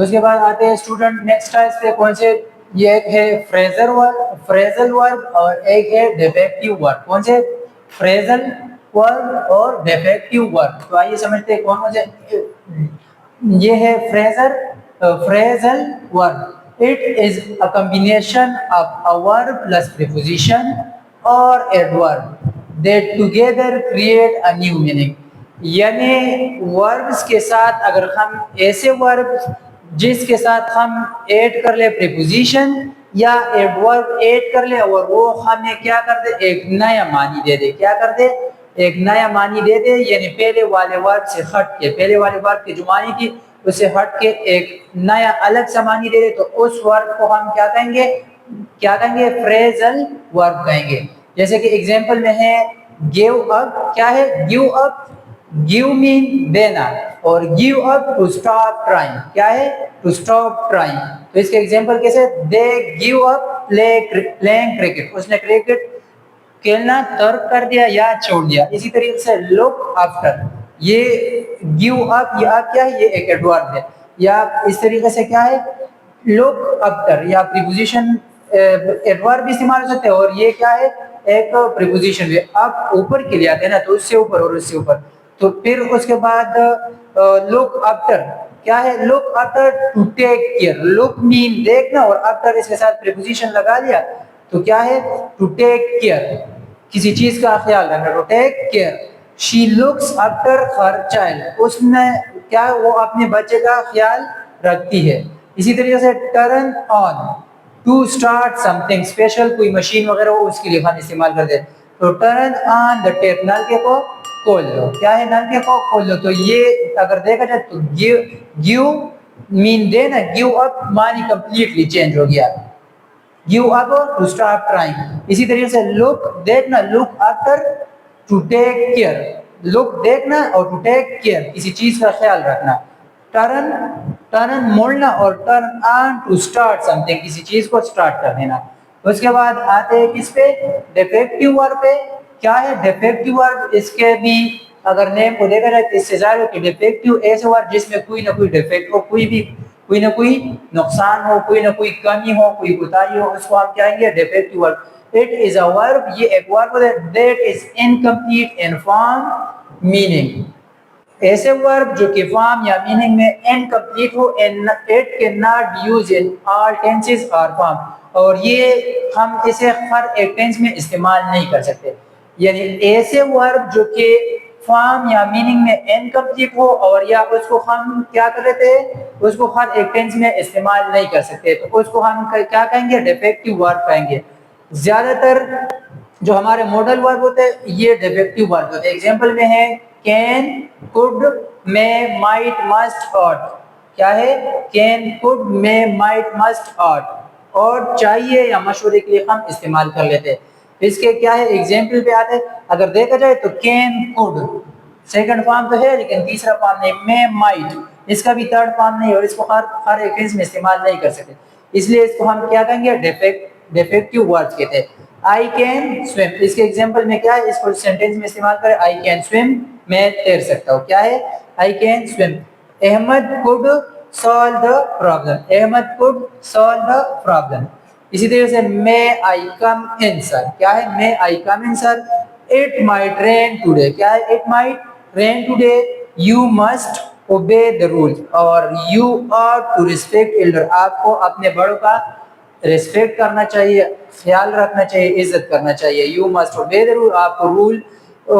اس کے بعد آتے ہیں اسٹوڈنٹ نیکسٹ ٹائپ پہ کون سے، یہ ایک ہے فریزل ورب اور ایک ہے ڈیفیکٹیو ورب. کون سے؟ فریزل ورب اور ڈیفیکٹیو ورب. تو آئیے سمجھتے ہیں کون سے. یہ ہے فریزل ورب. It is a combination of a verb plus preposition or adverb that together create a new meaning. یعنی verbs کے ساتھ اگر ہم ایسے verbs جس کے ساتھ ہم ایڈ کر لیں preposition یا adverb ایڈ کر لیں اور وہ ہمیں کیا کر دے، ایک نیا معنی دے دے. کیا کر دے؟ ایک نیا معنی دے دے. یعنی پہلے والے verb سے ہٹ کے، پہلے والے verb کی جو معنی تھی اس سے ہٹ کے ایک نیا الگ سا معنی دے دے، تو اس ورب کو ہم کیا کہیں گے؟ کیا کہیں گے؟ فریزل ورب کہیں گے. جیسے کہ ایگزامپل میں ہے گیو اپ. کیا ہے؟ Give up. گیو مین دینا اور give up to stop trying. کیا ہے؟ To stop trying. تو اس کے ایگزامپل کیسے؟ He gave up playing cricket. اس نے کرکٹ کھیلنا ترک کر دیا یا چھوڑ دیا. اسی طریقے سے لک آفٹر. یہ گیو اپ، یہ آپ کیا ہے؟ یہ ایک ایڈورب ہے. یا اس طریقے سے کیا ہے؟ لک آفٹر یا پریپوزیشن ایڈورب بھی استعمال ہو سکتے ہیں، اور یہ کیا ہے؟ ایک پریپوزیشن بھی. آپ اوپر کے لیے آتے ہیں نا، تو اس سے اوپر اور اس سے اوپر. تو پھر اس کے بعد لک آفٹر. کیا ہے؟ Look after to take care. Look مین دیکھنا اور آفٹر اس کے ساتھ پریپوزیشن لگا دیا تو کیا ہے؟ ٹو ٹیک کیئر، کسی چیز کا خیال رکھنا. To take care. She looks after ہر چائلڈ. اس نے کیا، وہ اپنے بچے کا خیال رکھتی ہے. اسی طریقے سے turn on to start something special. کوئی مشین وغیرہ ہو اس کے لیے ہم استعمال کرتے ہیں. تو ٹرن آن دا ٹیپ. نلکے کو کھول دو. کیا ہے؟ نلکے کو کھول دو. تو یہ اگر دیکھا جائے تو گیو مین دینا، گیو اپ معنی کمپلیٹلی چینج ہو گیا. Give up to start trying. اسی طریقے سے لک دیکھنا، look after to take care. Look دیکھنا اور ٹو ٹیک کیئر کسی چیز کا خیال رکھنا. ٹرن موڑنا اور turn on to start something کسی چیز کو اسٹارٹ کر دینا. اس کے بعد آتے ہیں کس پہ؟ ڈیفیکٹیو ورب پہ. کیا ہے ڈیفیکٹیو ورب؟ اس کے بھی اگر نیم کو دیکھا جائے تو اس سے ظاہر ہو کہ ڈیفیکٹیو ایسے ورب جس میں کوئی نہ کوئی ڈیفیکٹ ہو، کوئی نہ کوئی نقصان ہو، کوئی نہ کوئی کمی ہو، کوئی کوتاہی ہو، اس کو ہم کہیں گے ڈیفیکٹیو ورب. It is a verb. یہ ایک ورب ہے that is incomplete in form meaning. ایسے ورب جو کہ فارم یا میننگ میں incomplete who. It cannot use in all tenses or form. اور یہ ہم اسے ہر ایک ٹینس میں استعمال نہیں کر سکتے. یعنی ایسے ورب جو کہ فارم یا میننگ میں انکمپلیٹ ہو اور یا اس کو ہم کیا کر لیتے ہیں، اس کو ہر ایک ٹینس میں استعمال نہیں کر سکتے، تو اس کو ہم کیا کہیں گے؟ ڈیفیکٹیو ورب کہیں گے. زیادہ تر جو ہمارے ماڈل ورب ہوتے ہیں یہ ڈیفیکٹیو ورب ہوتے ہیں. ایگزامپل میں ہے کین، کوڈ، میں، مائٹ، مسٹ، ought. کیا ہے؟ کین، کوڈ، میں، مائٹ، مسٹ، ought. اور چاہیے یا مشورے کے لیے ہم استعمال کر لیتے ہیں. اس کے کیا ہے؟ ایگزامپل پہ آتے ہیں. اگر دیکھا جائے تو کین، کوڈ سیکنڈ فارم تو ہے لیکن تیسرا فارم نہیں. میں، مائٹ اس کا بھی تھرڈ فارم نہیں، اور اس کو ہر ایک ٹینس میں استعمال نہیں کر سکتے. اس لیے اس کو ہم کیا کہیں گے؟ ڈیفیکٹیو ورڈز کہتے ہیں. آئی کین سویم. اس کے ایگزامپل میں کیا ہے؟ اس کو سینٹینس میں استعمال کریں. آئی کین سویم، میں تیر سکتا ہوں. کیا ہے؟ I can swim. Ahmad could solve the problem. Ahmad could solve the problem. اسی طرح سے میں آئی کم ان سر. کیا ہے؟ May I come in sir. It might rain today. کیا ہے؟ It might rain today. You must obey the rules. اور you ought to respect elder. آپ کو اپنے بڑوں کا ریسپیکٹ کرنا چاہیے، خیال رکھنا چاہیے، عزت کرنا چاہیے. You must obey the rule. آپ کو رول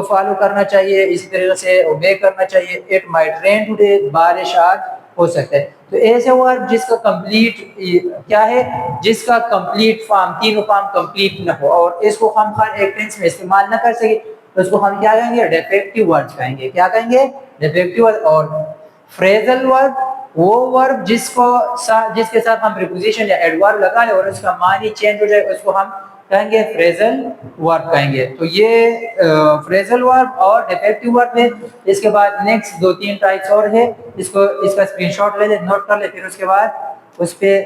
فالو کرنا چاہیے، اسی طریقے سے obey کرنا چاہیے. It might rain today. بارش آج ہو سکتا ہے. تو ایسے ورڈ جس کا کمپلیٹ کیا ہے؟ جس کا کمپلیٹ فارم، تینوں فارم کمپلیٹ نہ ہو اور اس کو ہم ہر ایک ٹینس میں استعمال نہ کر سکے تو اس کو ہم کیا کہیں گے؟ ڈیفیکٹیو ورڈ کہیں گے. کیا کہیں گے؟ Defective word. اور فریزل ورب وہ ورب جس کے ساتھ ہم پریپوزیشن یا ایڈورب لگا لیں اور اس کا معنی چینج ہو جائے اس کو ہم کہیں گے فریزل ورب کہیں گے. تو یہ فریزل ورب اور ڈیفیکٹیو ورب ہے. اس کے بعد نیکسٹ 2-3 ٹائپس اور ہے. اس کا اسکرین شاٹ لے لے، نوٹ کر لے، پھر اس کے بعد اس پہ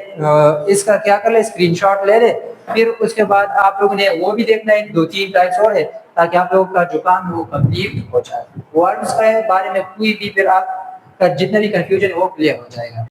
اس کا کیا کر لے؟ اسکرین شاٹ لے لے. پھر اس کے بعد آپ لوگوں نے وہ بھی دیکھنا ہے. 2-3 ٹائپس اور ہے تاکہ آپ لوگوں کا جو کام ہے وہ کمپلیٹ ہو جائے. ورڈز کے بارے میں کوئی بھی پھر آپ کا جتنا بھی کنفیوژن ہے وہ کلیئر ہو جائے گا.